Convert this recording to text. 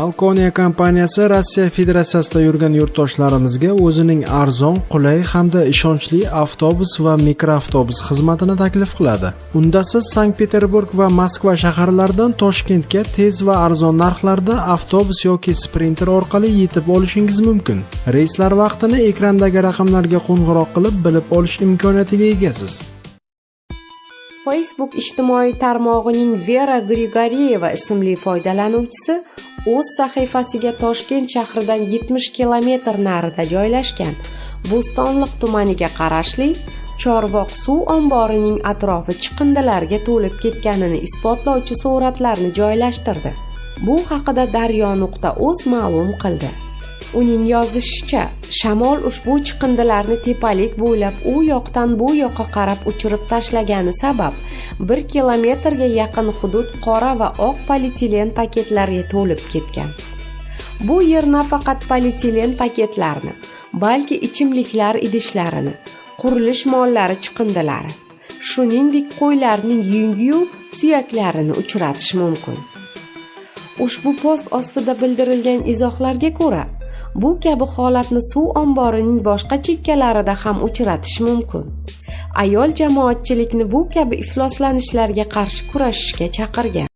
Alkonia kompaniyasi Rossiya Federatsiyasida yurgan yurtdoshlarimizga o'zining arzon, qulay hamda ishonchli avtobus va mikroavtobus xizmatini taklif qiladi. Unda siz Sankt-Peterburg va Moskva shaharlaridan Toshkentga tez va arzon narxlarda avtobus yoki Sprinter orqali yetib olishingiz mumkin. Reyslar vaqtini ekrandagi raqamlarga qo'ng'iroq qilib bilib olish imkoniyatiga egasiz. Facebook ijtimoiy tarmog'ining Vera Grigoriyeva ismli foydalanuvchisi o'z sahifasiga Toshkent shahridan 70 kilometr narida joylashgan Bo'stonliq tumaniga qarashli Chorvoq suv omborining atrofi chiqindilarga to'lib ketganini isbotlovchi suratlarni joylashtirdi. Bu haqida Daryo.uz ma'lum qildi. Uning yozishicha, shamol ushbu chiqindilarni tepalik bo'ylab u yoqdan bu yoqqa qarab uchirib tashlagani sabab 1 kilometrga yaqin hudud qora va oq polietilen paketlarga to'lib ketgan. Bu yer nafaqat polietilen paketlarni, balki ichimliklar idishlarini, qurilish mollari chiqindilari, shuningdek qo'ylarning yungi-yu suyaklarini uchratish mumkin. Ushbu post ostida bildirilgan izohlarga ko'ra, bu kabi holatni suv omborining boshqa chekkalarida ham uchratish mumkin. Ayol jamoatchilikni bu kabi ifloslanishlarga qarshi kurashishga chaqirgan.